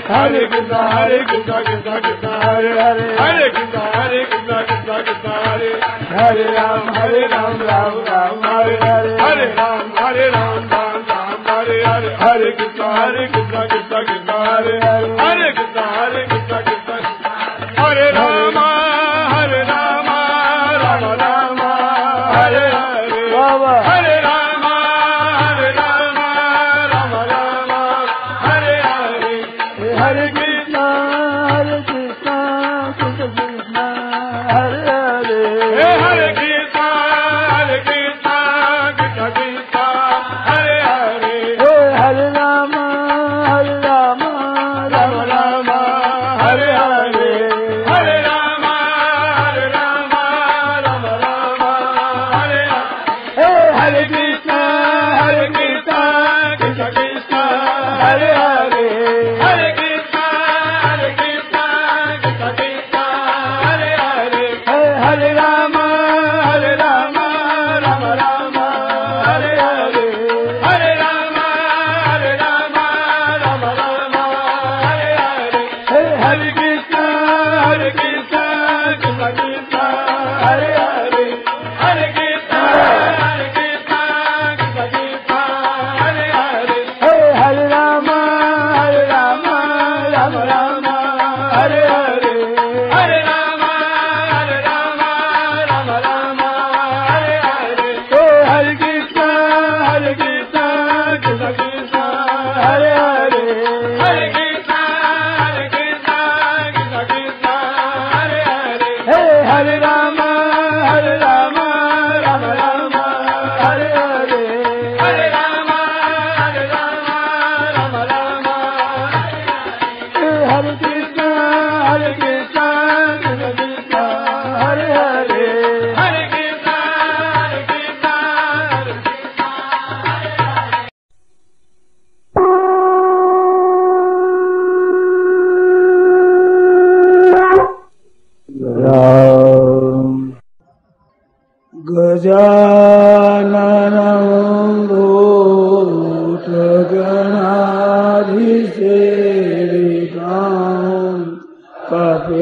Hare Krishna Hare Krishna Krishna Krishna Hare Hare Hare Krishna Krishna Krishna Hare Hare Ram Ram Ram Hare Hare Hare Ram Ram Hare Hare Hare Krishna Krishna Krishna Hare Hare Hare Krishna Krishna Hare Rama Rama Rama Hare Hare Hare Rama Rama Rama Hare Hare Hare Krishna Krishna Krishna Hare Hare Hare Krishna Krishna Krishna Hare Hare Hare Rama Rama Rama Hare Hare Hare Rama Rama Rama Hare Hare Hare Krishna Krishna Krishna Hare Hare Hare Krishna Krishna Krishna Hare Hare Hare Rama Rama Rama Hare Hare Hare Rama Rama Rama Hare Hare Hare Krishna Krishna Krishna Hare Hare Hare Krishna Krishna Krishna Hare Hare Hare Rama Rama Rama Hare Hare Hare Rama Rama Rama Hare Hare Hare Krishna Krishna Krishna Hare Hare Hare Krishna Krishna Krishna Hare Hare Hare Rama Rama Rama Hare Hare Hare Rama Rama Rama Hare Krishna Krishna Krishna Hare Hare Hare Krishna Krishna गजाननं भूतगणाधिसेवितां कपित्थजम्बो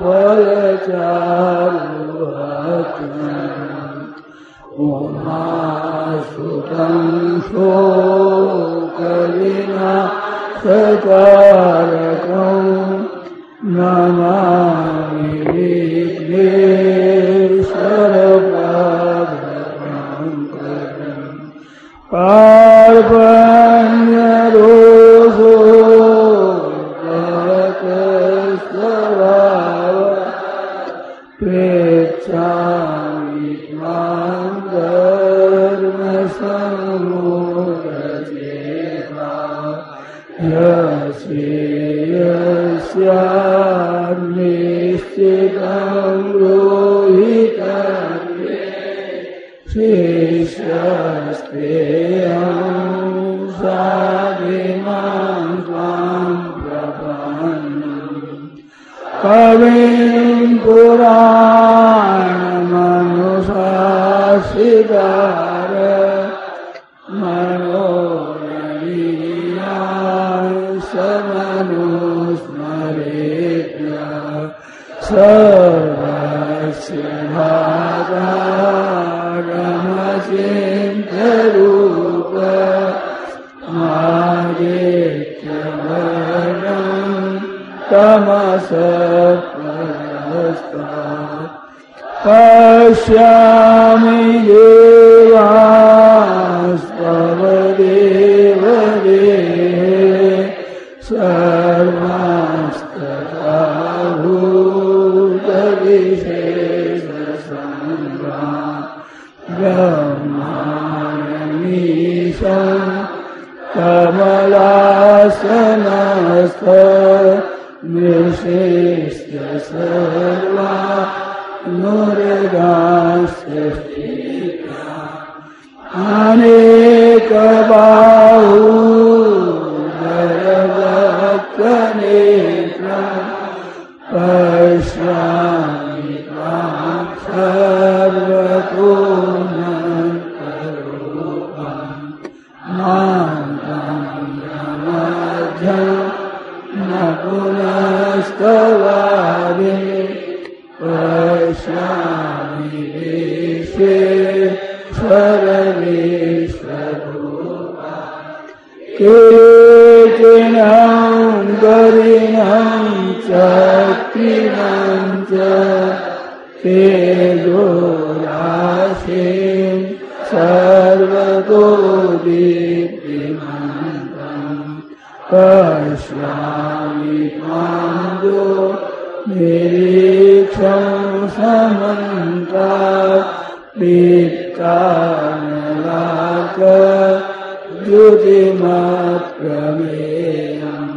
फलचारुभक्षणम् उमासुतं शोकविनाशकारकम् Namami विघ्नेश्वरपादपङ्कजम् पार्वण्यरोषो गतस्वभाव प्रेक्षामि त्वां धर्मसम्मूढचेता यस्यान्निश्चितं रोहितं शिष्यस्तेऽहं साधिमां त्वां प्रपन्नम् कविं पुराणमनुशासितार मनोरवीयान् समनुस्मरेत्य सर्वस्य भागारमचिन्त्यरूप मादित्यवर्णं तमसः परस्तात् पश्यामि देवास्तव देवदेहे सर्वांस्तथा भूतविशेषसङ्गात् ब्रह्माणमीशं कमलासनस्थ विशिष्य सर्वा नुर्गांस्थिता अनेकबाहुधरवक्त्रनेत्रं पश्यामि त्वां सर्वतोमुखरूपं मां स्वरूपा कीर्तिनं गरिणं चक्रिणं च तेजोराशिं सर्वतो दीप्तिमन्तं पश्यामि त्वां निरीक्षं समन्तात् दीप्तानलाकद्युतिमप्रमेयम्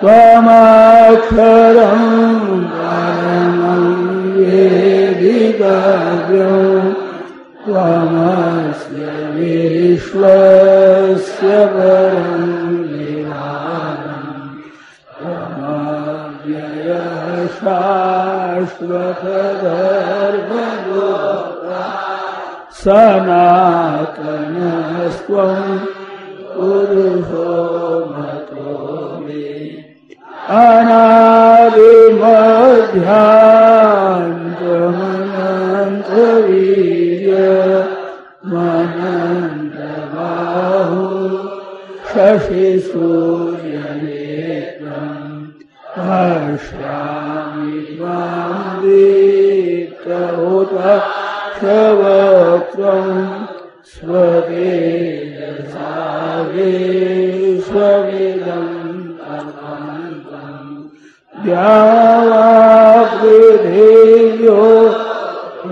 त्वमक्षरं परमं वेदितव्यं त्वमस्य विश्वस्य परं निधानम् त्वमव्ययः शाश्वतधर्मगोप्ता सनातनस्त्वं पुरुषो मतो मे अनादिमध्यान्तमनन्तवीर्यमनन्तबाहु शशिसूर्यनेत्रम् पश्यामि त्वां दीप्तहुतश्रवक्त्रं स्वतेजसा विश्वमिदं द्यावापृथिव्यो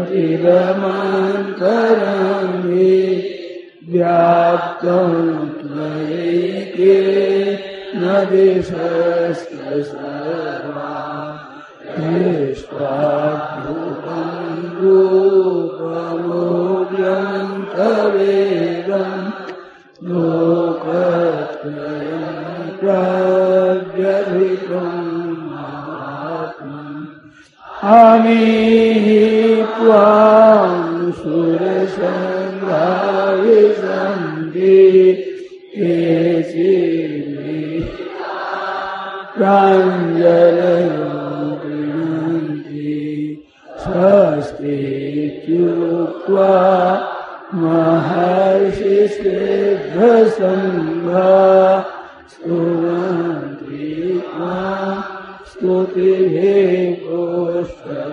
चिरमन्तरं हि व्याप्तं त्वयैकेन दिशश्च सर्वा दृष्ट्वाद्भुतं रूपमोऽव्यं तवेदं लोकत्रयं प्रव्यथितम् अमीहि त्वां सुरसङ्घा विशन्ति केचिन्मे प्राञ्जलयो गृह्णन्ति स्वस्तीत्युक्त्वा महर्षिसिद्धसङ्घा स्तुवन्ति त्वां स्तुतिभिः पुष्कलाभिः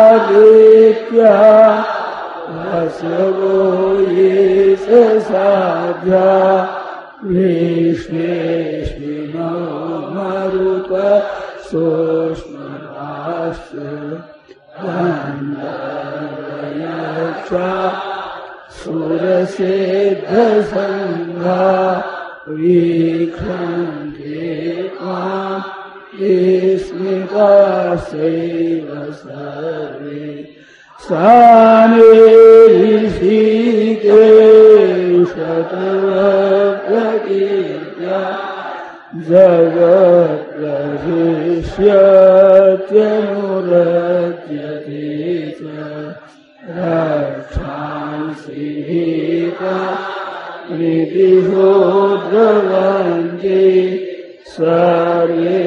रुद्रादित्या वसवो ये साध्या विश्वेश्विनो मरुत सोष्मराश्च गन्धर्वयक्षा सुरसिद्धसङ्घा वीक्षन्ते त्वां विस्मिताश्चैव सर्वे सानिऋषिकेशतवप्रकीर्त्या जगत्प्रशिष्यत्यनुरज्यते च रक्षांसि भीता निदिशो द्रवन्ति सर्वे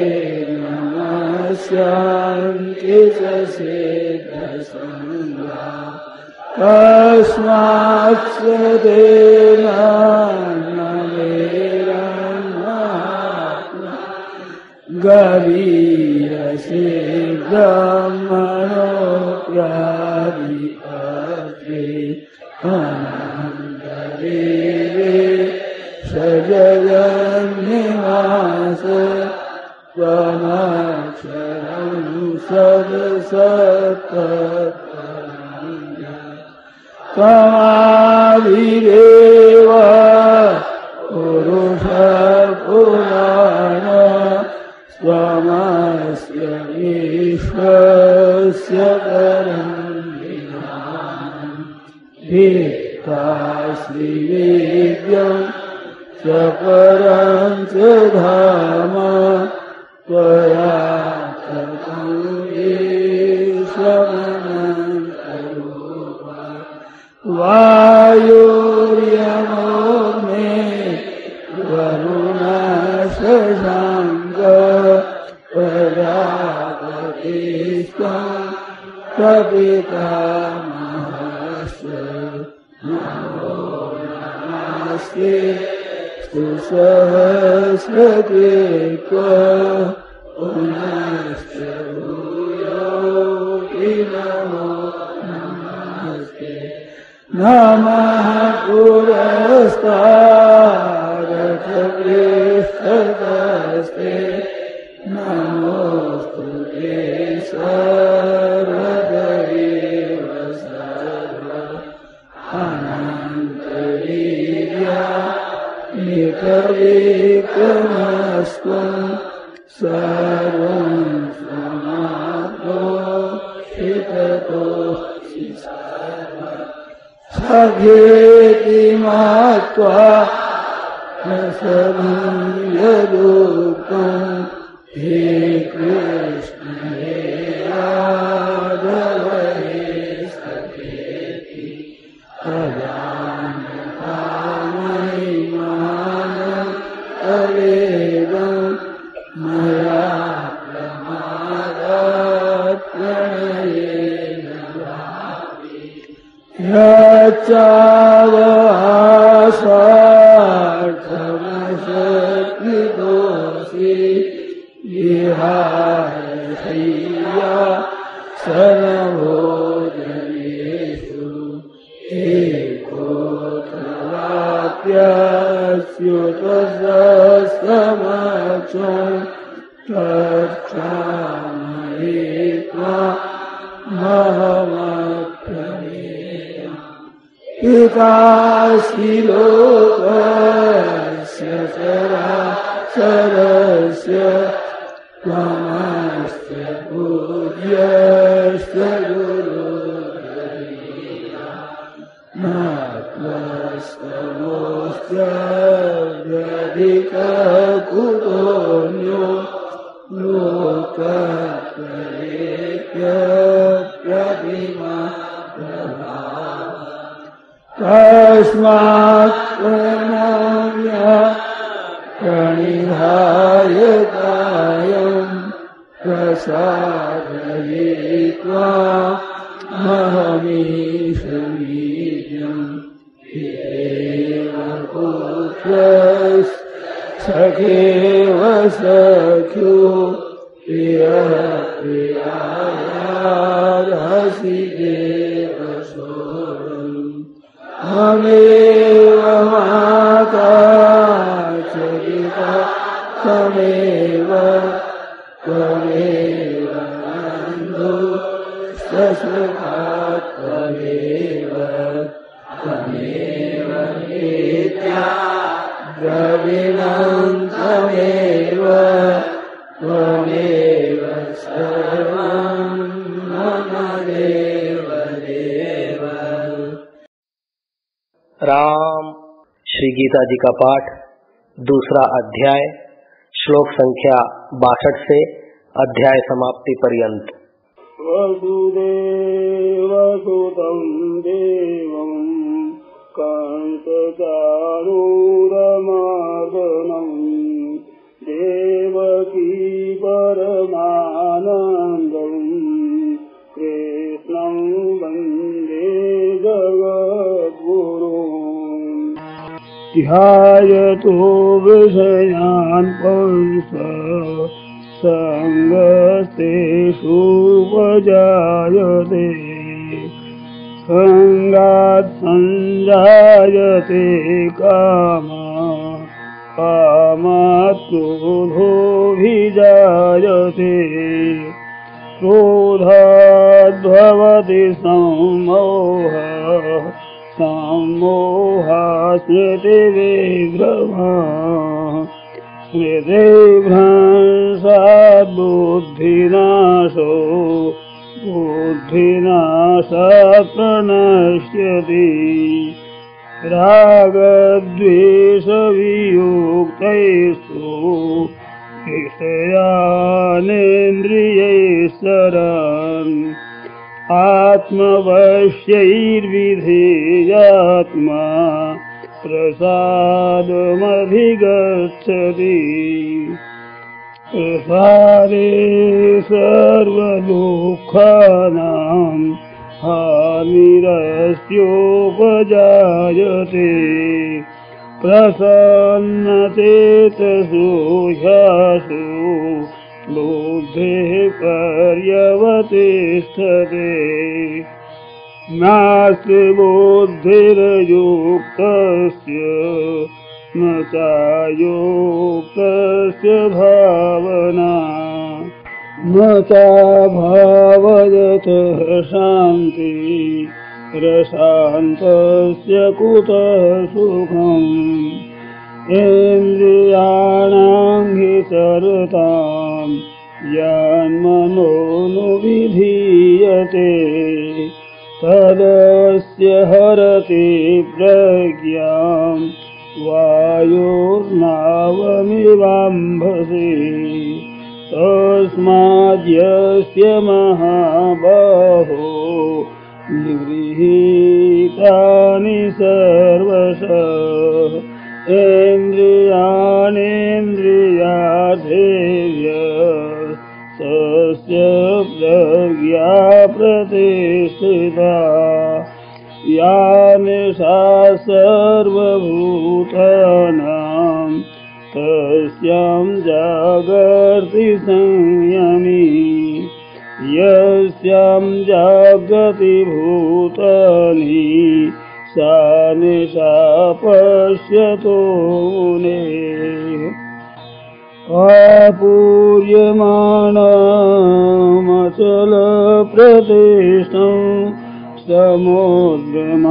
नमस्यान्ति च सिद्धसङ्घा कस्माच्च तेन न मेरन्नात्मा गरीयसे ब्रह्मणोऽप्यादिपत्रे सजगन्निवास त्वमक्षरं सदसत्तत्परं त्वमादिदेव पुरुषपुराण त्वमस्य विश्वस्य परं भित्ताश्रीवेद्यं च परं च धाम त्वया ततं ईश्वरमनन्तरूपा वायुर्यमोऽग्ने वरुणशशाङ्क प्रजापतिस्त्वं पितामहस्य नमो नमस्ते सहस्रकृत्वा पुनश्च भूयोऽपि नमो नमस्ते नमः पुरस्तादथ पृष्ठतस्ते नमोऽस्तु ते सर्वदेव सर्व अनन्तवीर्या निकविक्रमस्त्वं सर्वं समाप्तोषिततोऽसि सखेति मत्वा रसनं यदुक्तं हे कृष्ण हे यादव हे सखेति अजानता महिमानं तवेदं मया प्रमादात् प्रणयेन यच्चावसार्थमशक्तिदोषि विहारशय्या सर्वभोजनेषु एकोऽथवाप्यच्युतसमक्षं तत्क्षामयित्वा महमप्रमेयम् पितासि लोकस्य चराचरस्य त्वमस्य पूज्यश्च गुरुर्गरीया न त्वस्तमोऽस्त्यधिककुतोऽन्यो लोकत्रयेऽप्यप्रतिमा तस्मात् प्रणम्य प्रणिधाय कायं प्रसादयित्वा महमीशमीड्यं पितेव पुत्रस्सखेव सख्यो प्रियः प्रियायार्हसि देव सोऽहम् त्वमेव माता च पिता त्वमेव बन्धुश्च त्वमेव नित्या द्रविणं त्वमेव सर्वं मम देव देव। राम श्री गीता जी का पाठ, दूसरा अध्याय, श्लोक संख्या 62 से अध्याय समाप्ति पर्यंत। वसुदेवसुतं देवं कंसचाणूरमर्दनं देवकी परमानन्दं कृष्णं वन्दे जगद्गुरुम्। ध्यायतो विषयान् पुंस संगस्तेषुपजायते संगात् संजायते कामात् क्रोधोऽभिजायते क्रोधाद्भवति सम्मोहः सम्मोहात् स्मृतिविभ्रमः स्मृतिभ्रंशात् बुद्धिनाशो बुद्धिनाशात् प्रणश्यति रागद्वेषवियुक्तैस्तु विषयानेन्द्रियैश्चरन् आत्मवश्यैर्विधेयात्मा प्रसादमधिगच्छति। प्रसारे सर्वदुःखानां हानिरस्योपजायते प्रसन्नचेतसो ह्यासु बुद्धेः पर्यवतिष्ठते नास्ति बुद्धिर्युक्तस्य न चायुक्तस्य भावना न चाभावयतः शान्ति रशान्तस्य कुतः सुखम् इन्द्रियाणां हि चरतां यन्मनोनुविधीयते तदस्य हरति प्रज्ञां वायुर्नावमिवाम्भसि तस्माद्यस्य महाबाहो निगृहीतानि सर्वशः इन्द्रियाणीन्द्रियार्थेभ्यः तस्य प्रज्ञा प्रतिष्ठिता या निशा सर्वभूतानां तस्यां जागर्ति संयमी यस्यां जागति भूतानि सा निशा पश्यतो मुनेः आपूर्यमाणमचलप्रतिष्ठं समुद्रमापः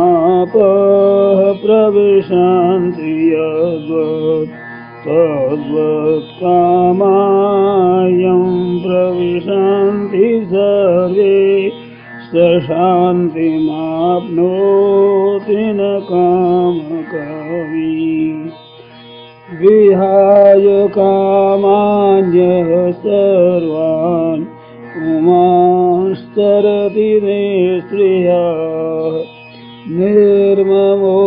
प्रविशन्ति यद्वत् तद्वत् कामायं प्रविशन्ति सर्वे स शान्तिमाप्नोति न कामकवी विहाय कामान्यः सर्वान् पुमांस्तरति निःस्पृहः निर्ममो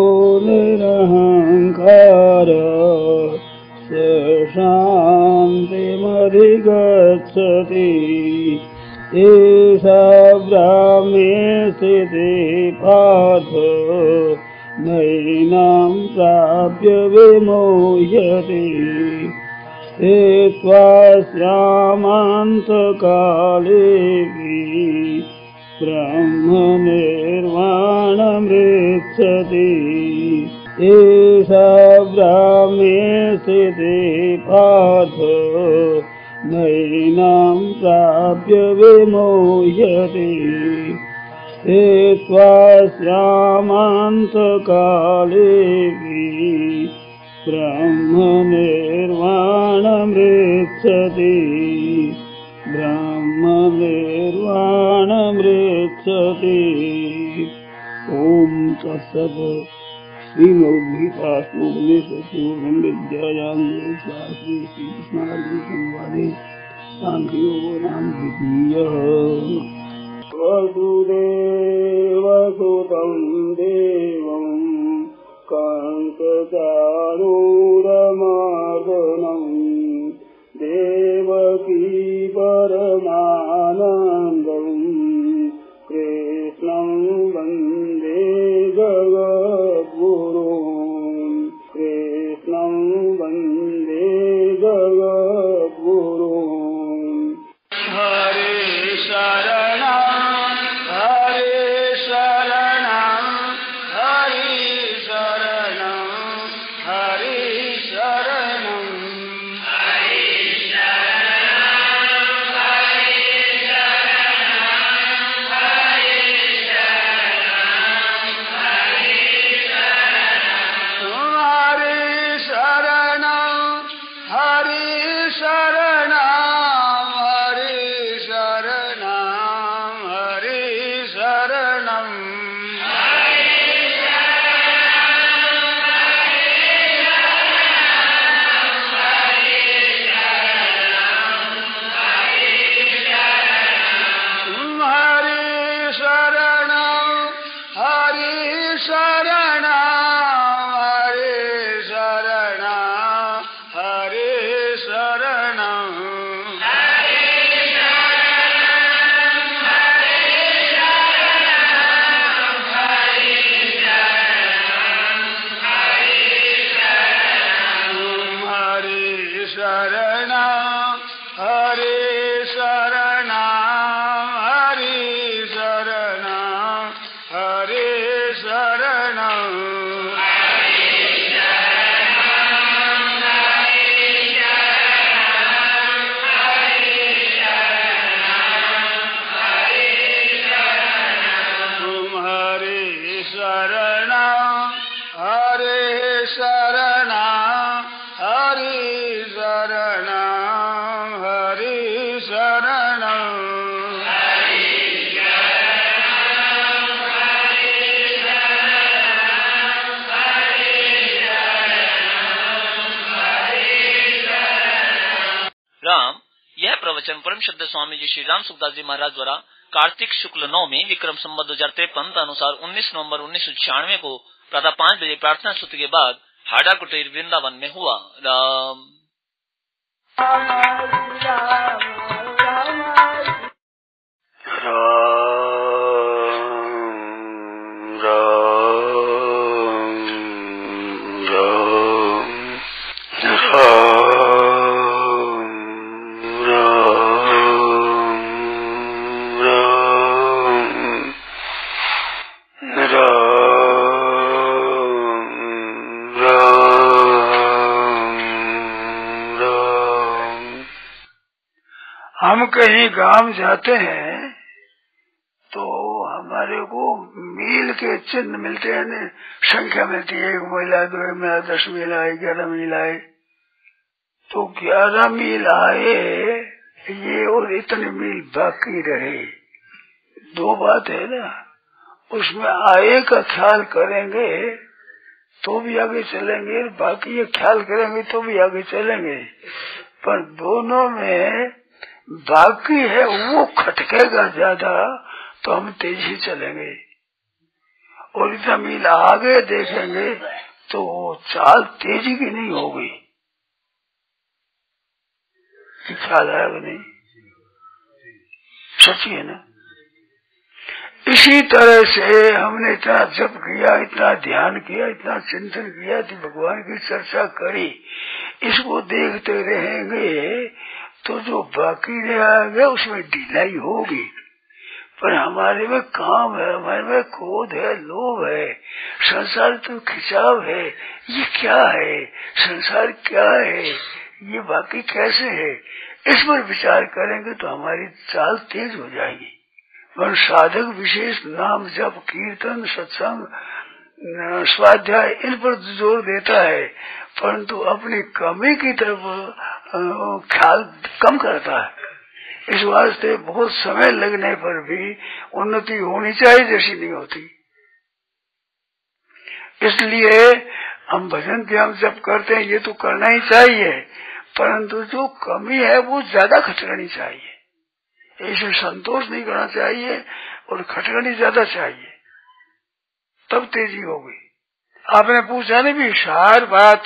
निरहङ्कारः स शान्तिमधिगच्छति एषा ब्राह्मे स्थितिः पार्थ नैनां प्राप्य विमोह्यते स्थित्वा श्यामान्तकालेऽपि ब्रह्मनिर्वाणमृच्छति एषा ब्राह्मे स्थितिः पार्थ नैनां प्राप्य विमोह्यते स्थित्वा श्यामान्तकालेऽपि ब्रह्मनिर्वाणमृच्छति ब्रह्मनिर्वाणमृच्छति। ॐ तत्सत्। श्रीमद्गीतासु उपनिषत्सु ब्रह्मविद्यायां योगशास्त्रे श्रीकृष्णार्जुनसंवादे सांख्ययोगो नाम द्वितीयः। वसुदेवसुतं देवं कंसचाणूरमर्दनं देवकी परमानन्दं कृष्णं वन्दे जगद्गुरुं कृष्णं वन्दे जगद्गुरुं। हरे शरणं हरे शरणं हरे शरणं हरे शरणं हरे शरणं हरे शरणं हरे शरणं हरे शरणं हरे शरणं हरे शरणं हरे शरणं हरे शरणं वचन परम श्रद्धेय स्वामी जी श्री राम सुखदास जी महाराज द्वारा कार्तिक शुक्ल 9 में विक्रम संवत 2053 अनुसार 19 नवंबर 1996 को प्रातः 5 बजे प्रार्थना स्तुति के बाद हाड़ा कुटीर वृंदावन में हुआ। राम हम कहीं गांव जाते हैं तो हमारे को मील के चिन्ह मिलते हैं, संख्या मिलती है, 1 मील, 2 मील, 10 मील आए, 11 मील आए। तो 11 मील आए ये और इतने मील बाकी रहे। 2 बात है ना, उसमें आए का ख्याल करेंगे तो भी आगे चलेंगे, बाकी ये ख्याल करेंगे तो भी आगे चलेंगे। पर दोनों में बाकी है वो खटकेगा ज्यादा तो हम तेजी चलेंगे, और इतना मील आगे देखेंगे तो चाल तेजी की नहीं होगी। ख्याल आएगा नहीं, सच्ची है ना। इसी तरह से हमने इतना जप किया, इतना ध्यान किया, इतना चिंतन किया, भगवान की चर्चा करी, इसको देखते रहेंगे तो जो बाकी रहेगा उसमें ढिलाई होगी। पर हमारे में काम है, हमारे में क्रोध है, लोभ है, संसार तो खिंचाव है, ये क्या है, संसार क्या है, ये बाकी कैसे है, इस पर विचार करेंगे तो हमारी चाल तेज हो जाएगी। पर साधक विशेष नाम जप, कीर्तन, सत्संग, स्वाध्याय इन पर जोर देता है, परंतु अपनी कमी की तरफ ख्याल कम करता है। इस वास्ते बहुत समय लगने पर भी उन्नति होनी चाहिए जैसी नहीं होती। इसलिए हम भजन ध्यान जब करते हैं ये तो करना ही चाहिए, परंतु जो कमी है वो ज्यादा खटकनी चाहिए। ऐसे संतोष नहीं करना चाहिए और खटकनी ज्यादा चाहिए, तब तेजी होगी। आपने पूछा नहीं भी सार बात,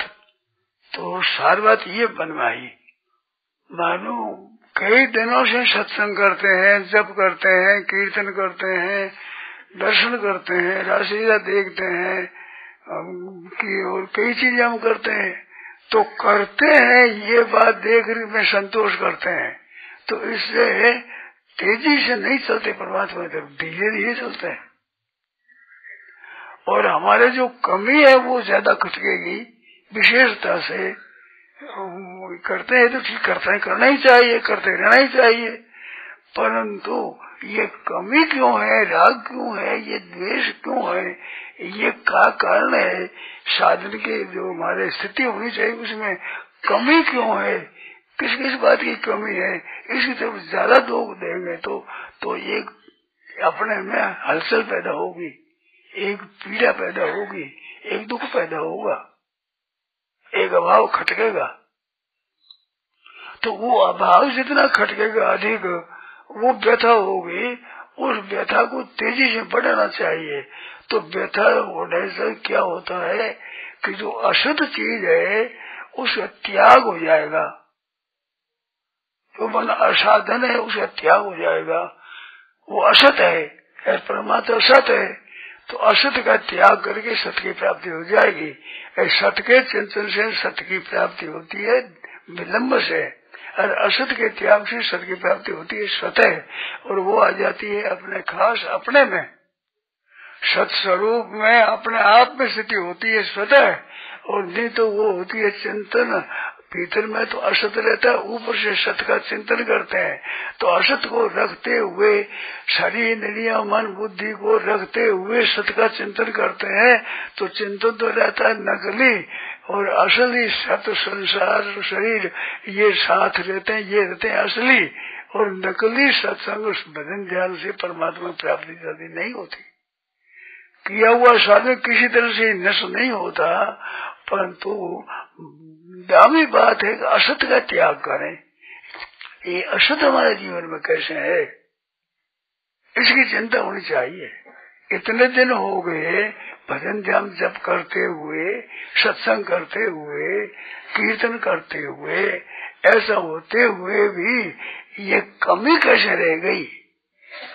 तो सार बात ये बनवाई, मानो कई दिनों से सत्संग करते हैं, जप करते हैं, कीर्तन करते हैं, दर्शन करते हैं, रासलीला देखते हैं और कई चीजें हम करते हैं, तो करते हैं ये बात देख में संतोष करते हैं, तो इससे तेजी से नहीं चलते परमात्मा की तरफ, धीरे धीरे चलते हैं। और हमारे जो कमी है वो ज्यादा खटकेगी। विशेषता से करते हैं तो ठीक करते हैं, करना ही चाहिए, करते रहना ही चाहिए, परंतु ये कमी क्यों है, राग क्यों है, ये द्वेष क्यों है, ये क्या कारण है, साधन के जो हमारे स्थिति होनी चाहिए उसमें कमी क्यों है, किस किस बात की कमी है, इसकी तरफ ज्यादा जोर देंगे तो एक अपने में हलचल पैदा होगी, एक पीड़ा पैदा होगी, एक दुख पैदा होगा, एक अभाव खटकेगा। तो वो अभाव जितना खटकेगा अधिक वो व्यथा होगी, उस व्यथा को तेजी से बढ़ाना चाहिए। तो व्यथा होने से क्या होता है कि जो अशुद्ध चीज है उसका त्याग हो जाएगा, जो मन असाधन है उसका त्याग हो जाएगा। वो असत है, परमात्मा असत है, तो असत का त्याग करके सत्य की प्राप्ति हो जाएगी। सत्य के चिंतन से सत्य की प्राप्ति होती है विलंब से, और असत के त्याग से सत्य की प्राप्ति होती है स्वतः, और वो आ जाती है अपने खास अपने में, सत स्वरूप में अपने आप में स्थिति होती है स्वतः। और नहीं तो वो होती है चिंतन, भीतर में तो असत रहता है, ऊपर से सत्य का चिंतन करते हैं। तो असत को रखते हुए, शरीर इंद्रियां मन बुद्धि को रखते हुए सत्य का चिंतन करते हैं, तो चिंतन तो रहता है नकली, और असली सत्य संसार शरीर ये साथ रहते हैं, ये रहते हैं असली। और नकली सत्संग भजन ध्यान से परमात्मा प्राप्ति जल्दी नहीं होती। किया हुआ साधन किसी तरह से नष्ट नहीं होता, परंतु दामी बात है कि असत का त्याग करें, ये अशुद्ध हमारे जीवन में कैसे है, इसकी चिंता होनी चाहिए। इतने दिन हो गए भजन ध्यान जप करते हुए, सत्संग करते हुए, कीर्तन करते हुए, ऐसा होते हुए भी ये कमी कैसे रह गई।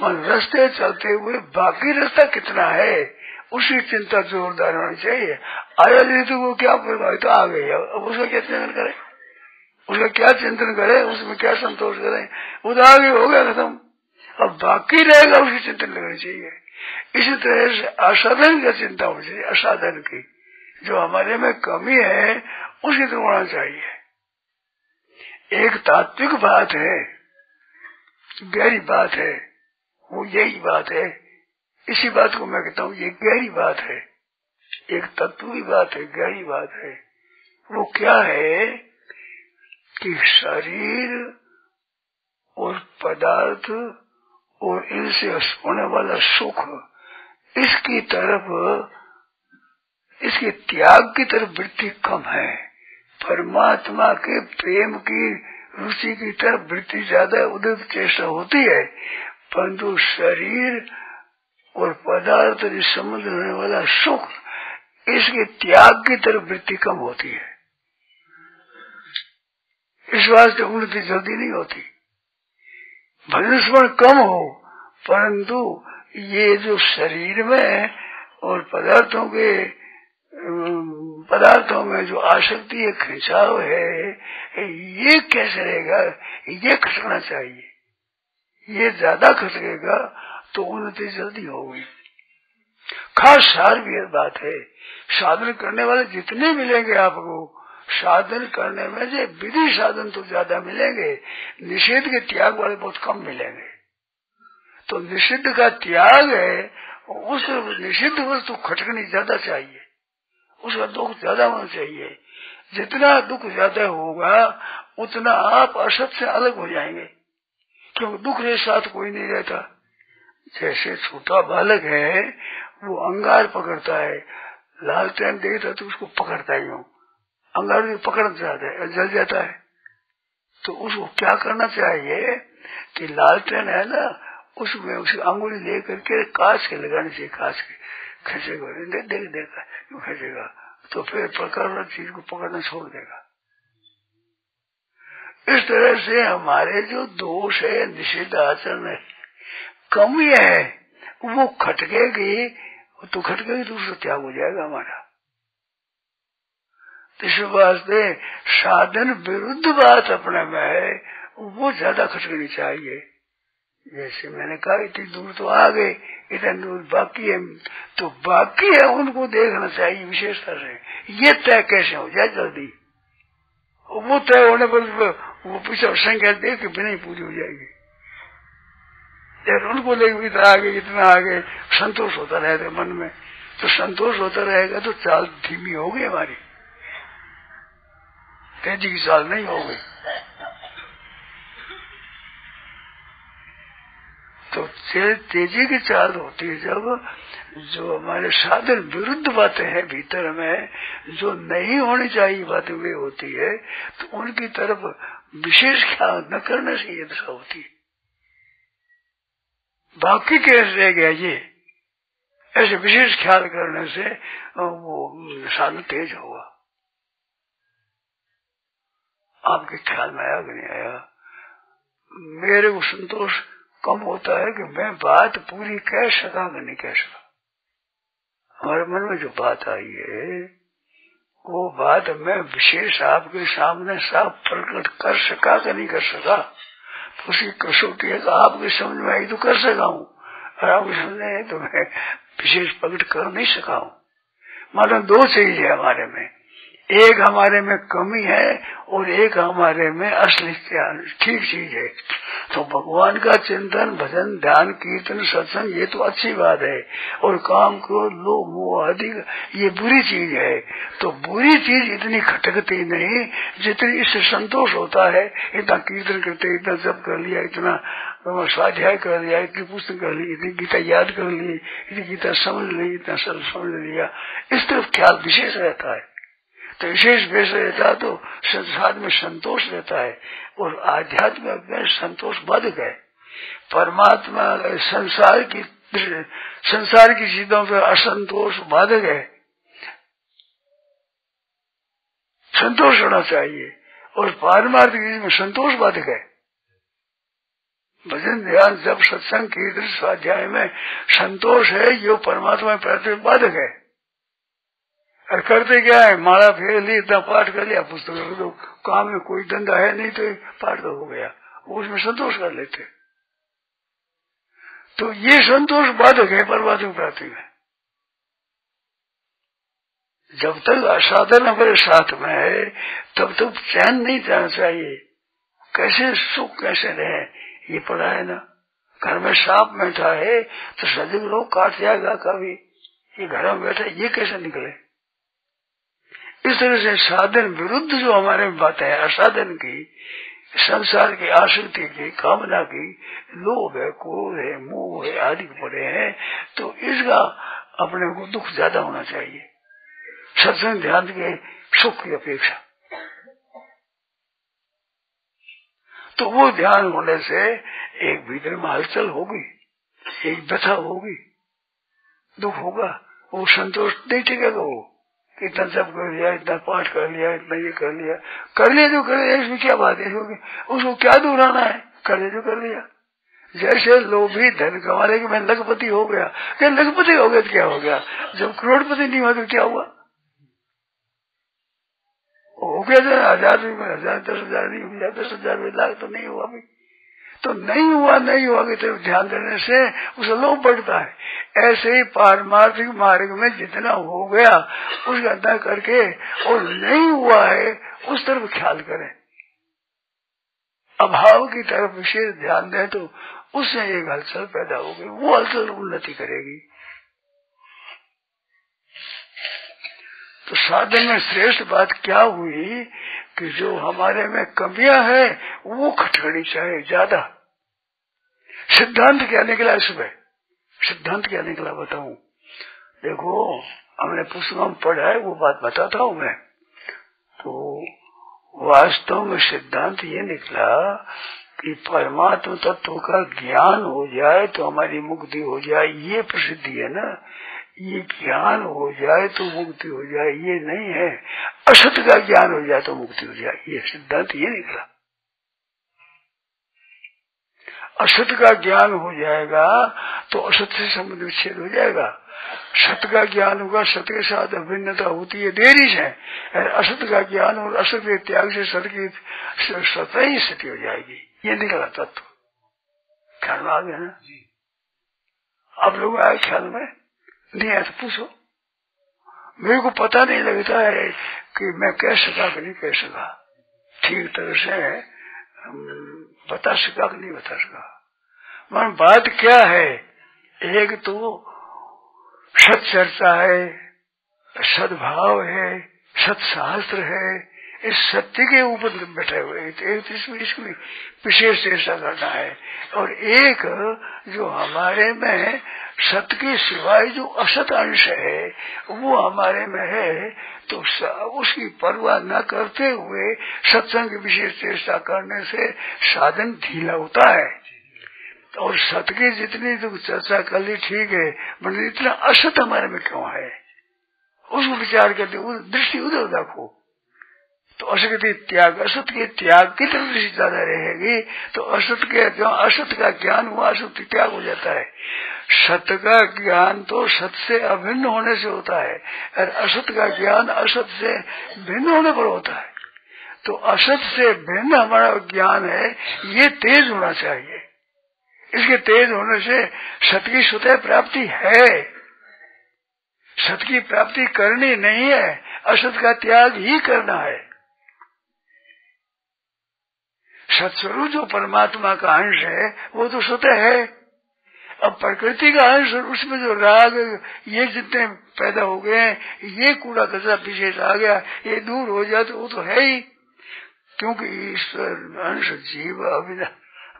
और रास्ते चलते हुए बाकी रास्ता कितना है उसकी चिंता जोरदार होनी चाहिए। आया ऋतु को क्या प्रभावित आ गई, अब उसका क्या चिंतन करे, उसका क्या चिंतन करे, उसमें क्या संतोष करे, वो तो आगे हो गया खत्म। अब बाकी रहेगा उसकी चिंतन लगनी चाहिए। इसी तरह से असाधन की चिंता होनी चाहिए, असाधन की जो हमारे में कमी है उसकी तो होना चाहिए। एक तात्विक बात है, गहरी बात है, वो यही बात है। इसी बात को मैं कहता हूँ ये गहरी बात है, एक तत्व की बात है, गहरी बात है। वो क्या है कि शरीर और पदार्थ और इनसे होने वाला सुख, इसकी तरफ, इसके त्याग की तरफ वृत्ति कम है। परमात्मा के प्रेम की रुचि की तरफ वृत्ति ज्यादा उदित चेष्टा होती है, परंतु शरीर और पदार्थ से संबंध होने वाला सुख, इसके त्याग की तरफ वृत्ति कम होती है। इस वास्ते उन्नति जल्दी नहीं होती। भजन स्मरण कम हो, परंतु ये जो शरीर में और पदार्थों में जो आसक्ति है, खिंचाव है, ये कैसे रहेगा, ये खटकना चाहिए। ये ज्यादा खटकेगा तो उन्नति जल्दी होगी। खास सार भी बात है, साधन करने वाले जितने मिलेंगे आपको, साधन करने में से विधि साधन तो ज्यादा मिलेंगे, निषेध के त्याग वाले बहुत कम मिलेंगे। तो निषिद्ध का त्याग है, उस निषिद्ध वस्तु खटकनी ज्यादा चाहिए, उसका दुख ज्यादा होना चाहिए। जितना दुख ज्यादा होगा उतना आप असत से अलग हो जाएंगे, क्योंकि दुख के साथ कोई नहीं रहता। जैसे छोटा बालक है, वो अंगार पकड़ता है, लालटेन देखता तो उसको पकड़ता ही हूँ, अंगार भी पकड़ना चाहता है, जल जाता है। तो उसको क्या करना चाहिए कि लालटेन है ना, उसमें उसे अंगुली ले करके कांच के लगाने से, कांच के खींचेगा, देखा खींचेगा तो फिर पकड़ चीज को पकड़ना छोड़ देगा। इस तरह से हमारे जो दोष है, निषिद्ध आचरण है, कमी है, वो खटकेगी तो उसका त्याग हो जाएगा हमारा। इस वास्ते साधन विरुद्ध बात अपने में है, वो ज्यादा खटकनी चाहिए। जैसे मैंने कहा इतनी दूर तो आ गए, इतना दूर बाकी है, तो बाकी है उनको देखना चाहिए विशेषता से। ये तय कैसे हो जाए जल्दी, वो तय होने पर वो पीछे संख्या देख के बिना ही पूरी हो जाएगी। यार उनको लेकर इतना आगे संतोष होता रहेगा मन में, तो संतोष होता रहेगा तो चाल धीमी हो गई हमारी, तेजी की चाल नहीं हो गई। तो तेजी की चाल होती है जब जो हमारे साधन विरुद्ध बातें हैं भीतर में, जो नहीं होनी चाहिए बातें वे होती है, तो उनकी तरफ विशेष ख्याल न करने से ये दशा होती है। बाकी कैसे रह गया ये, ऐसे विशेष ख्याल करने से वो साधन तेज होगा। आपके ख्याल में आया कि नहीं आया? मेरे को संतोष कम होता है कि मैं बात पूरी कह सका कि नहीं कह सका। हमारे मन में जो बात आई है वो बात मैं विशेष आपके सामने साफ प्रकट कर सका कि नहीं कर सका, उसकी कसौटी है। आपके समझ में आई तो कर सका हूँ, और आपके समझ में तो मैं विशेष प्रकट कर नहीं सका हूँ। मतलब दो चीज है हमारे में, एक हमारे में कमी है और एक हमारे में असली ठीक चीज है। तो भगवान का चिंतन, भजन, ध्यान, कीर्तन, सत्संग ये तो अच्छी बात है, और काम क्रोध लोभ मोह अधिक ये बुरी चीज है। तो बुरी चीज इतनी खटकती नहीं जितनी इससे संतोष होता है। इतना कीर्तन करते, इतना जप कर लिया, इतना स्वाध्याय कर लिया, इतनी पुस्तक कर ली, इतनी गीता याद कर ली, इतनी गीता समझ ली, इतना सब समझ लिया, इस तरफ ख्याल विशेष रहता है। तो विशेष भेष रहता तो संसार में संतोष रहता है, और आध्यात्म में संतोष बाधक है। परमात्मा संसार की चीजों पर असंतोष बाधक है। संतोष होना चाहिए, और पारमार्थिक चीज में संतोष बाधक है। भजन ध्यान जब सत्संग कीर्तन स्वाध्याय में संतोष है, जो परमात्मा प्राप्ति बाधक है। और करते क्या है, माला फेर ली, इतना पाठ कर लिया, पुस्तक तो काम में कोई धंधा है नहीं तो पाठ तो हो गया, उसमें संतोष कर लेते। तो ये संतोष बाधक है परमात्मा प्राप्ति में। जब तक असाधन हमारे साथ में है तब तक चैन नहीं जाना चाहिए। कैसे सुख कैसे रहे, ये पड़ा है ना। घर में सांप बैठा है तो सजग लोग काट जाएगा कभी, ये घर में बैठा ये कैसे निकले। इस तरह से साधन विरुद्ध जो हमारे में बातें है, असाधन की, संसार की आसक्ति की, कामना की, लोभ है, क्रोध है, मोह है आदि पड़े हैं, तो इसका अपने को दुख ज्यादा होना चाहिए सत्संग ध्यान के सुख की अपेक्षा। तो वो ध्यान होने से एक भीतर में हलचल होगी, एक व्यथा होगी, दुख होगा, वो संतोष नहीं टिकेगा। वो इतना जब कर लिया, इतना पाठ कर लिया, इतना ये कर लिया जो कर लिया, इसमें क्या बात है, उसको क्या दोहराना है, कर लिया जो कर लिया। जैसे लोभी धन कमाने के मैं लखपति हो गया, क्या लखपति हो गया तो क्या हो गया, जब करोड़पति नहीं हुआ तो क्या हुआ, हो गया जो 1000 रुपये 1000 10,000 नहीं हुआ, 10,000 में लाख तो नहीं हुआ भाई। तो नहीं हुआ कि तो ध्यान देने से उसे लोभ बढ़ता है। ऐसे ही पारमार्थिक मार्ग में जितना हो गया उसका अदा करके, और नहीं हुआ है उस तरफ ख्याल करें, अभाव की तरफ विशेष ध्यान दें, तो उससे एक हलचल पैदा होगी, वो हलचल उन्नति करेगी। तो साधन में श्रेष्ठ बात क्या हुई कि जो हमारे में कमियां है वो खटखड़ी चाहे ज्यादा। सिद्धांत क्या निकला इसमें, सिद्धांत क्या निकला बताऊं। देखो हमने पुस्तकों में पढ़ा है, वो बात बताता हूं मैं। तो वास्तव में सिद्धांत ये निकला कि परमात्मा तत्व का ज्ञान हो जाए तो हमारी मुक्ति हो जाए, ये प्रसिद्धि है ना। ये ज्ञान हो जाए तो मुक्ति हो जाए, ये नहीं है असत का ज्ञान हो जाए तो मुक्ति हो जाए, ये सिद्धांत ये निकला। असत का ज्ञान हो जाएगा तो असत से संबंध विच्छेद हो जाएगा। सत का ज्ञान होगा, सत के साथ अभिन्नता होती है, देरी से। असत का ज्ञान और असत के त्याग से सत की स्वतः ही स्थिति हो जाएगी, ये निकला तत्व। ख्याल में आ गया ना। आप लोग आए ख्याल में नहीं आया तो पूछो। मेरे को पता नहीं लगता है कि मैं कह सका कि नहीं कह सका, ठीक तरह से बता सका कि नहीं बता सका। मगर बात क्या है, एक तो सत चर्चा है, सद्भाव है, सत्शास्त्र है, इस सत्य के ऊपर बैठे हुए, एक इसमें विशेष चेष्टा करना है। और एक जो हमारे में सत्य के सिवाय जो असत अंश है वो हमारे में है, तो उसकी परवाह न करते हुए सत्संग की विशेष चेष्टा करने से साधन ढीला होता है। और सत्य की जितनी तो चर्चा कर ली ठीक है, मगर इतना असत हमारे में क्यों है उसको विचार करते, उस दृष्टि उधर रखो। तो असत के त्याग, असत के त्याग की तरफ दृष्टि ज्यादा रहेगी, तो असत का ज्ञान हुआ, असत त्याग हो जाता है। सत्य का ज्ञान तो सत से अभिन्न होने से होता है, और असत का ज्ञान असत से भिन्न होने पर होता है। तो असत से भिन्न हमारा ज्ञान है, ये तेज होना चाहिए। इसके तेज होने से सत्य की स्वतः प्राप्ति है। सत्य की प्राप्ति करनी नहीं है, असत का त्याग ही करना है। सत्स्वरूप जो परमात्मा का अंश है वो तो स्वतः है। अब प्रकृति का अंश, उसमें जो राग ये जितने पैदा हो गए, ये कूड़ा कचरा पीछे आ गया, ये दूर हो जाए तो वो तो है ही। क्योंकि ईश्वर अंश जीव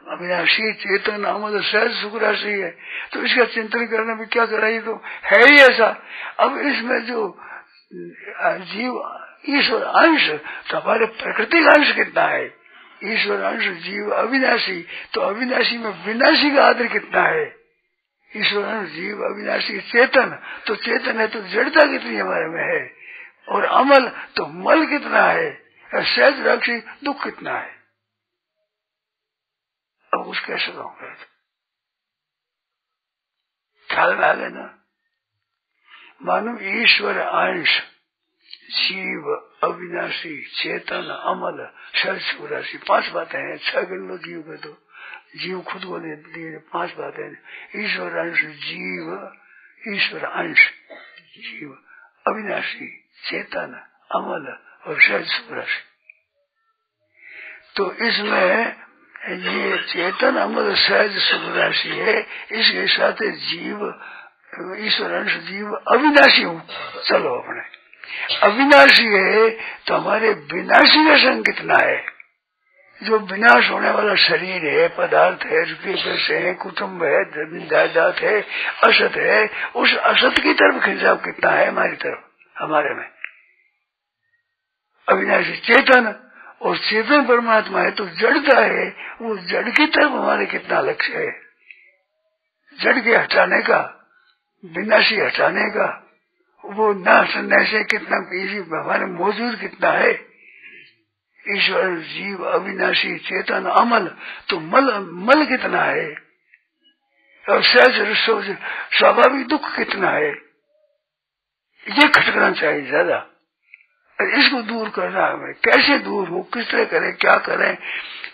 अविनाशी चेतन अमर सहज सुख राशि है, तो इसका चिंतन करने में क्या कराइए, तो है ही ऐसा। अब इसमें जो जीव ईश्वर अंश तो हमारे प्रकृति का अंश कितना है? ईश्वर अंश जीव अविनाशी, तो अविनाशी में विनाशी का आदर कितना है? ईश्वर अंश जीव अविनाशी चेतन, तो चेतन है तो जड़ता कितनी हमारे में है? और अमल तो मल कितना है? सहज राक्षी दुख कितना है? अब उस कैसे कहूंगा? ख्याल में आ गया ना? मानो ईश्वर अंश जीव अविनाशी चेतन अमल सहज राशि, 5 बातें हैं। 6 गिन लो जीव में, तो जीव खुद को दिए 5 बातें। ईश्वर अंश जीव, ईश्वर अंश जीव अविनाशी चेतन अमल और सहज राशि। तो इसमें ये चेतन अमल सहज सुख राशि है, इसके साथ जीव ईश्वर अंश जीव अविनाशी हूँ। चलो अपने अविनाशी है तो हमारे विनाशी का संग कितना है? जो विनाश होने वाला शरीर है, पदार्थ है, रुपये पैसे है, कुटुम्ब है, जमीन जायदाद है, असत है, उस असत की तरफ खिंचाव कितना है हमारी तरफ, हमारे में? अविनाशी चेतन और चेतन परमात्मा है तो जड़ता है, वो जड़ की तरफ हमारे कितना लक्ष्य है? जड़ के हटाने का, विनाशी हटाने का, वो न हटने से कितना हमारे मौजूद कितना है? ईश्वर जीव अविनाशी चेतन अमल, तो मल कितना है? और सहज स्वाभाविक दुख कितना है? ये खटकना चाहिए ज्यादा। इसको दूर करना हमें, कैसे दूर हो, किस तरह करें, क्या करें,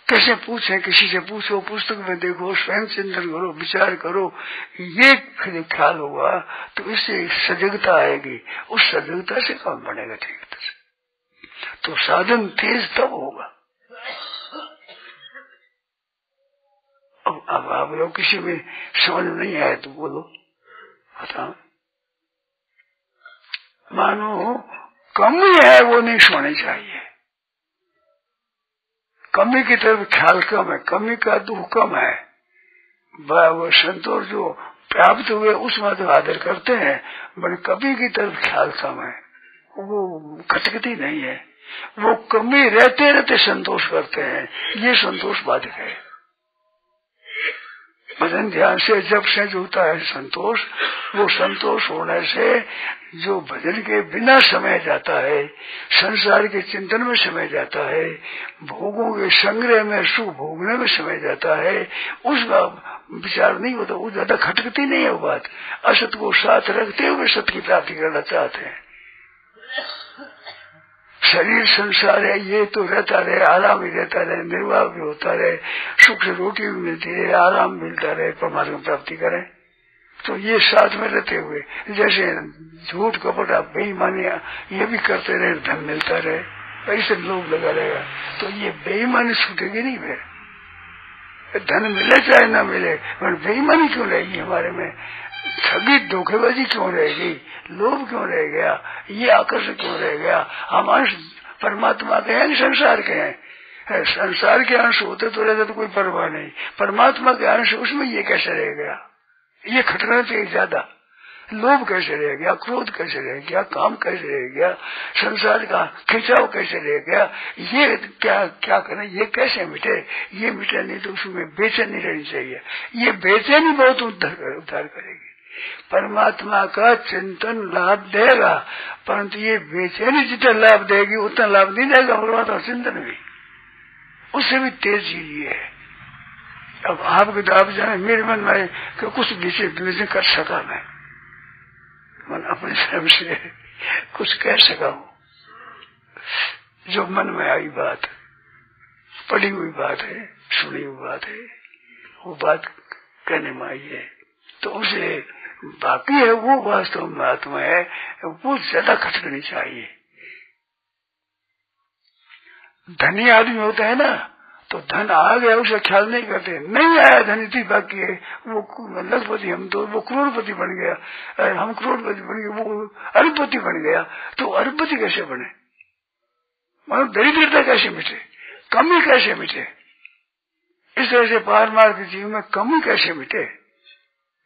कैसे पूछें, किसी से पूछो, पुस्तक में देखो, स्वयं चिंतन करो, विचार करो, ये ख्याल होगा तो इससे सजगता आएगी। उस सजगता से काम बनेगा ठीक तरह से, तो साधन तेज तब होगा। अब आप लोग किसी में समझ नहीं आए तो बोलो, बताओ। मानो कमी है वो नहीं सोनी चाहिए, कमी की तरफ ख्याल कम है, कमी का दुख कम है। वो संतोष जो प्राप्त हुए उसमें तो आदर करते हैं, पर कमी की तरफ ख्याल कम है, वो खटकती नहीं है। वो कमी रहते रहते संतोष करते हैं, ये संतोष बाधक है। भजन ध्यान से जब से जो होता है संतोष, वो संतोष होने से जो भजन के बिना समय जाता है, संसार के चिंतन में समय जाता है, भोगों के संग्रह में सुख भोगने में समय जाता है, उसका विचार नहीं होता, वो ज्यादा खटकती नहीं है वो बात। असत को साथ रखते हुए सत्य की प्राप्ति करना चाहते हैं। शरीर संसार है, ये तो रहता रहे, आराम ही रहता रहे, निर्वाह भी होता रहे, सुख से रोटी भी मिलती रहे, आराम मिलता रहे, परमात्मा प्राप्ति करें। तो ये साथ में रहते हुए जैसे झूठ कपट बेईमानियां ये भी करते रहे, धन मिलता रहे, ऐसे लोग लगा रहेगा, तो ये बेईमानी छूटेगी नहीं। फिर धन मिले चाहे ना मिले, पर बेईमानी क्यों रहेगी हमारे में? ठगी धोखेबाजी क्यों रहेगी? लोभ क्यों रह गया? ये आकर्षण क्यों रह गया? हम अंश परमात्मा के हैं, संसार के हैं। संसार के अंश होते तो रहते तो कोई परवाह नहीं, परमात्मा के अंश उसमें ये कैसे रह गया? ये खटकना चाहिए ज्यादा। लोभ कैसे रह गया? क्रोध कैसे रह गया? काम कैसे रह गया? संसार का खिंचाव कैसे रह गया? ये क्या करें? ये कैसे मिटे? ये मिटे नहीं तो उसमें बेचैनी रहनी चाहिए। ये बेचैनी बहुत उद्धार करेगी। परमात्मा का चिंतन लाभ देगा, परंतु ये बेचैनी जितना लाभ देगी उतना लाभ नहीं देगा परमात्मा चिंतन भी, उससे भी तेज चीज ये है। अब आपके तो आप जाने मेरे मन में कि कुछ बीच कर सका, मैं मन अपने स्वयं से कुछ कह सका हूँ, जो मन में आई बात, पढ़ी हुई बात है, सुनी हुई बात है, वो बात कहने में आई है, तो उसे बाकी है वो वास्तव में आत्मा है, वो ज्यादा खटकनी चाहिए। धनी आदमी होता है ना, तो धन आ गया उसे ख्याल नहीं करते, नहीं आया धन इतनी बाकी है, वो लखपति हम तो वो करोड़पति बन गया, हम करोड़पति बन गए, वो अरबपति बन गया, तो अरबपति कैसे बने? मतलब दरिद्रता कैसे मिटे? कमी कैसे मिटे? इस तरह से पारमार्थिक जीवन में कमी कैसे मिटे?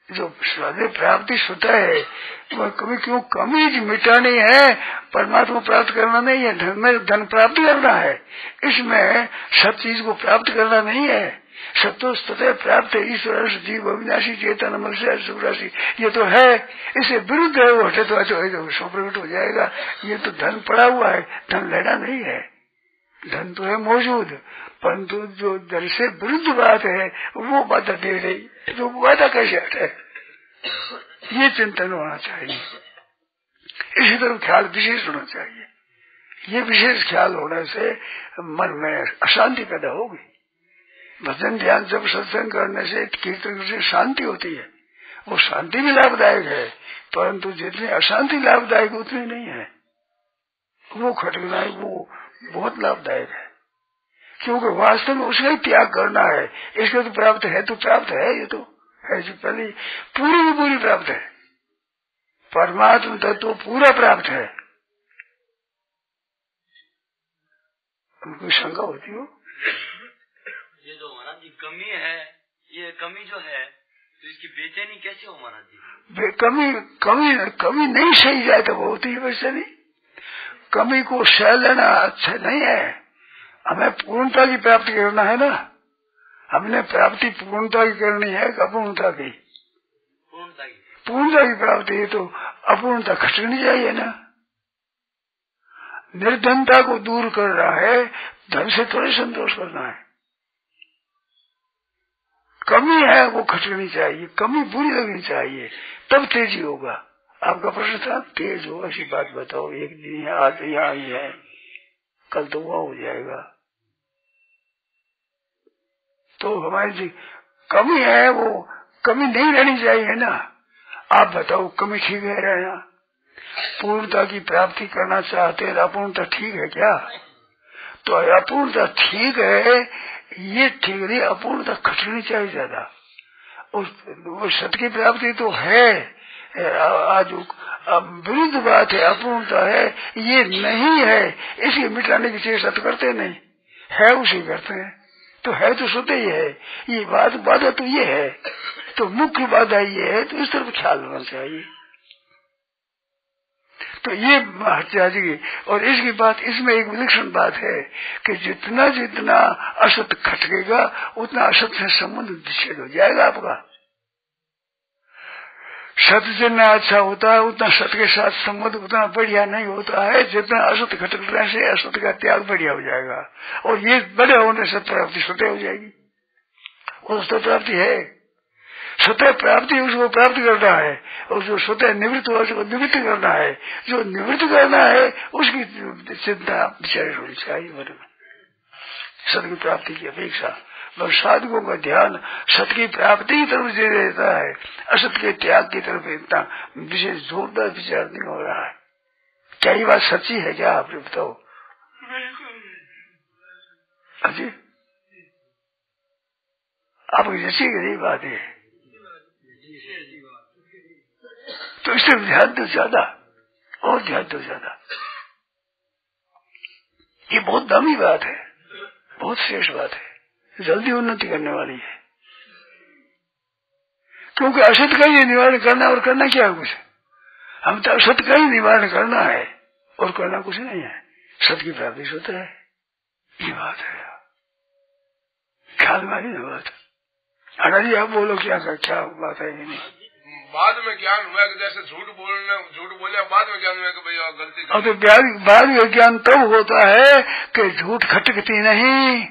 जो हृदय प्राप्ति स्वतः है, वह कभी क्यों कमी मिटानी है, परमात्मा प्राप्त करना नहीं है, धन प्राप्त करना है। इसमें सब चीज को प्राप्त करना नहीं है। सब तो स्वतः प्राप्त है, ईश्वर जीव अविनाशी चेतन मनुष्य सुराशि, ये तो है। इससे विरुद्ध है, वो हटे तो सो प्रकट हो जाएगा। ये तो धन पड़ा हुआ है, धन लेना नहीं है। धन तो है मौजूद, परंतु जो धन से विरुद्ध बात है वो बाधा दे रही, जो बाधा कैसे हटे, ये चिंतन होना चाहिए। इसी तरह ख्याल विशेष होना चाहिए। ये विशेष ख्याल होने से मन में अशांति पैदा होगी। भजन ध्यान जब सत्संग करने से, कीर्तन से शांति होती है, वो शांति भी लाभदायक है, परंतु जितनी अशांति लाभदायक उतनी नहीं है। वो खटकना वो बहुत लाभदायक है, क्योंकि वास्तव में उसका ही त्याग करना है। इसका तो प्राप्त है, तो प्राप्त है, ये तो है जो पहले पूरी की पूरी प्राप्त है। परमात्मा तत्व पूरा प्राप्त है। उनको शंका होती हो, ये जो महाराज जी कमी है, ये कमी जो है, तो इसकी बेचैनी कैसे हो महाराज जी? कमी नहीं सही जाए तो होती है वैसे नहीं। कमी को सह लेना अच्छा नहीं है। हमें पूर्णता की प्राप्ति करना है ना। हमने प्राप्ति पूर्णता की करनी है कि अपूर्णता की? पूर्णता की प्राप्ति है, तो अपूर्णता खटकनी चाहिए ना। निर्धनता को दूर कर रहा है, धन से थोड़े संतोष करना है। कमी है वो खटकनी चाहिए, कमी बुरी लगनी चाहिए, तब तेजी होगा। आपका प्रश्न था तेज हो, ऐसी बात बताओ। एक दिन आज यहाँ ही है, कल तो वहाँ हो जाएगा। तो हमारी जी कमी है, वो कमी नहीं रहनी चाहिए ना। आप बताओ कमी ठीक है रहना? पूर्णता की प्राप्ति करना चाहते हैं, अपूर्णता ठीक है क्या? तो अपूर्णता ठीक है, ये ठीक नहीं, अपूर्णता खटकनी चाहिए ज्यादा। वो सत्य की प्राप्ति तो है, आज विरुद्ध बात है, अपूर्णता है, ये नहीं है, इसे मिटाने की चेष्टा तो करते नहीं है, उसे करते हैं। तो है तो सोते ही है, ये बाधा तो ये है, तो मुख्य बाधा ये है, तो इस तरफ ख्याल होना चाहिए। तो ये हत्या जी, और इसकी बात, इसमें एक विलक्षण बात है कि जितना जितना असत खटकेगा उतना असत से संबंध विच्छेद हो जाएगा आपका। सत्य जितना अच्छा होता है उतना सत्य के साथ संबंध उतना बढ़िया नहीं होता है। जितना असत खटकने से असत का त्याग बढ़िया हो जाएगा, और ये बड़े होने से प्राप्ति स्वतः हो जाएगी। वो स्वतः प्राप्ति है, स्वतः प्राप्ति उसको प्राप्त करना है, और जो स्वतः निवृत्त हो उसको निवृत्त करना है। जो निवृत्त करना है उसकी चिंता विचार होनी चाहिए। सत्य की प्राप्ति की अपेक्षा साधकों का ध्यान सत्य की प्राप्ति की तरफ दे देता है, असत्य के त्याग की तरफ इतना विशेष जोरदार विचार नहीं हो रहा है। क्या ये बात सच्ची है क्या? आपने बताओ। अजी आपकी जैसी गरीब बात है, तो इससे ध्यान दो ज्यादा, और ध्यान दो ज्यादा। ये बहुत दामी बात है, बहुत श्रेष्ठ बात है, जल्दी उन्नति करने वाली है। क्योंकि असत का ही निवारण करना, और करना क्या है कुछ? हम तो असत का ही निवारण करना है, और करना कुछ नहीं है। सत की प्राप्ति होता है, ये बात है। ख्याल वाली बात। अनाजी आप बोलो क्या बात है? नहीं बाद में ज्ञान हुआ कि जैसे झूठ बोले, बाद में ज्ञान हुआ कि भैया गलती। और तो बाद में ज्ञान तब होता है कि झूठ खटकती नहीं,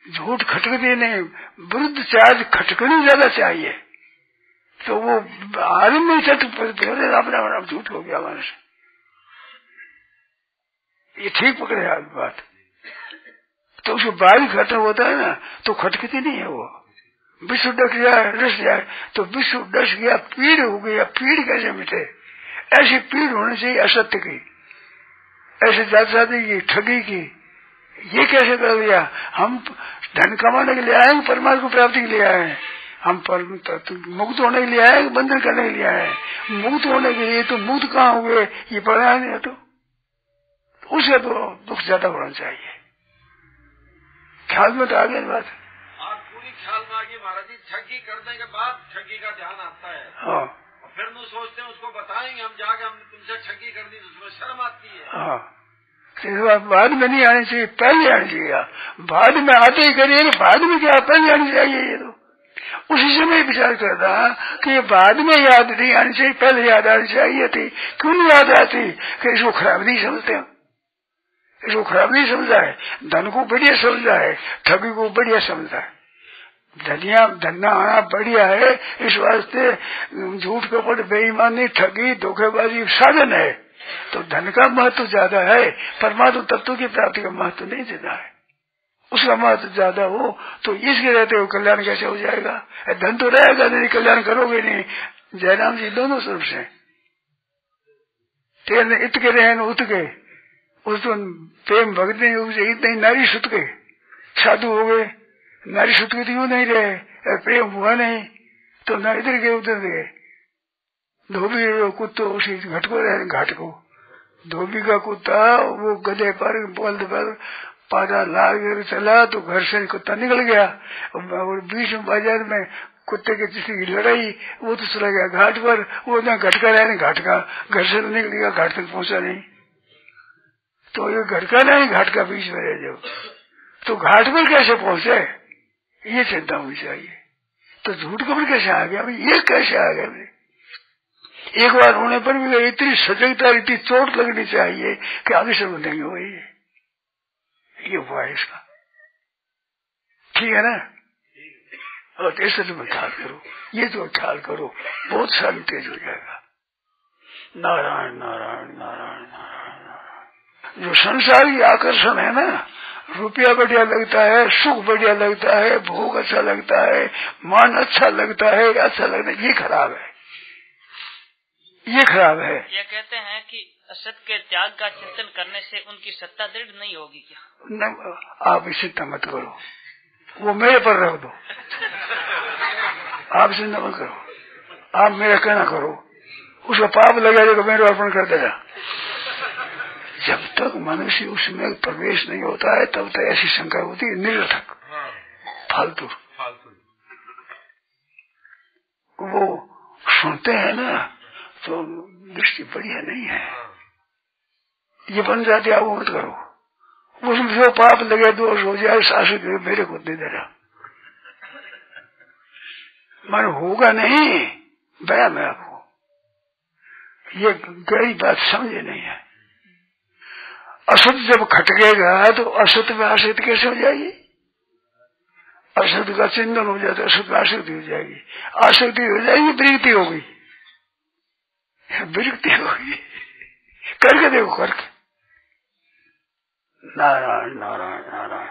झूठ खटकती नहीं, विरुद्ध चार्ज खटकनी ज्यादा चाहिए। तो वो आरम्भ में अपना झूठ हो गया हमारे से। ये ठीक पकड़े आप बात। तो उसको बारी खत्म होता है ना, तो खटकती नहीं है वो। विश्व डस जाए तो विश्व डस गया, पीड़ हो गया। पीड़ कैसे मिटे? ऐसी पीड़ होनी चाहिए असत्य की, ऐसे जाति की, ठगी की। ये कैसे कर दिया? हम धन कमाने के लिए आए, परमात्मा को प्राप्ति के लिए आए। हम मुक्त होने के लिए आए, बंधन करने के लिए आए। मुक्त होने के लिए तो मुक्त कहाँ हुए? ये पढ़ा नहीं, तो उसे तो दुख ज्यादा होना चाहिए। ख्याल में तो आ गया बात। ख्याल में आ गई महाराज जी, ठगी करने के बाद ठगी का ध्यान आता है। हाँ। फिर नु सोचते हैं उसको बताएंगे हम जाके, हमने तुमसे ठगी कर दी, तो उसमें शर्म आती है। हाँ, बाद में नहीं आनी चाहिए, पहले आनी चाहिए। बाद में आते ही करिए, बाद में क्या, पहले आनी चाहिए। ये तो उसी समय विचार करता कि ये बाद में याद नहीं आनी चाहिए, पहले याद आनी चाहिए थी। क्यों नहीं याद आती? कि इसको खराब नहीं समझते, इसको खराब नहीं समझा है, धन को बढ़िया समझा है, ठगी को बढ़िया समझा है। धन्ना आना बढ़िया है, इस वास्ते झूठ कपट बेईमानी ठगी धोखेबाजी साधन है। तो धन का महत्व ज्यादा है, परमात्मा तत्व की प्राप्ति का महत्व नहीं ज्यादा है। उसका महत्व ज्यादा हो तो इसके रहते हो कल्याण कैसे हो जाएगा? धन तो रहेगा नहीं, कल्याण करोगे नहीं। जयराम जी दोनों स्वरूप से तेरे इत के रहे उत के, उस तो प्रेम भक्त नहीं उपजे, इतने नारी सुत के साधु हो गए। नारी सुत के तो यूं नहीं रहे, प्रेम हुआ नहीं तो न इधर गए उधर गए। धोबी कुत्तो उसी घट को रहे, घाट को धोबी का कुत्ता वो गधे पर बल्द पर पादा लाग चला तो घर से कुत्ता निकल गया, और बीच में बाजार में कुत्ते के किसी की लड़ाई, वो तो चला गया घाट पर। वो ना घट का रहे, घाट का घर से निकल गया, घाट तक पहुंचा नहीं। तो ये घर का नहीं घाट का बीच में रह जाओ तो घाट पर कैसे पहुंचे, ये चिंता होनी चाहिए। तो झूठ कपट कैसे आ गया, ये कैसे आ गया? एक बार होने पर भी इतनी सजगता, इतनी चोट लगनी चाहिए कि आगे से वो नहीं हो। ये हुआ है इसका, ठीक है ना? और ऐसे तो ख्याल करो, ये तो ख्याल करो, बहुत सारी तेज हो जाएगा। नारायण नारायण नारायण नारायण नारायण। जो संसार की आकर्षण है ना, रुपया बढ़िया लगता है, सुख बढ़िया लगता है, भोग अच्छा लगता है, मान अच्छा लगता है, अच्छा लगता है, ये खराब है, ये खराब है। ये कहते हैं कि असत के त्याग का चिंतन करने से उनकी सत्ता दृढ़ नहीं होगी क्या? न, आप चिंता मत करो, वो मेरे पर रख दो। आप चिंता मत करो, आप मेरा कहना करो, उसका पाप लगा देगा, मेरे अर्पण कर देगा। जब तक मनुष्य उसमें प्रवेश नहीं होता है तब तक ऐसी शंका होती है, निरर्थक, फालतू। वो सुनते हैं ना तो दृष्टि बढ़िया नहीं है, ये बन जाती है। आप मत करो, उसमें जो पाप लगे दोष हो जाए, शासक मेरे को दे देना, मन होगा नहीं, बया मैं आपको ये गहरी बात समझे नहीं है। असत जब खटकेगा तो असत में आसक्ति कैसे हो जाएगी? असत का चिंतन हो जाता है, असत में आसक्ति हो जाएगी, आसक्ति हो जाएगी, विरक्ति होगी, विरक्ति होगी। करके देखो, करके। नारायण नारायण नारायण।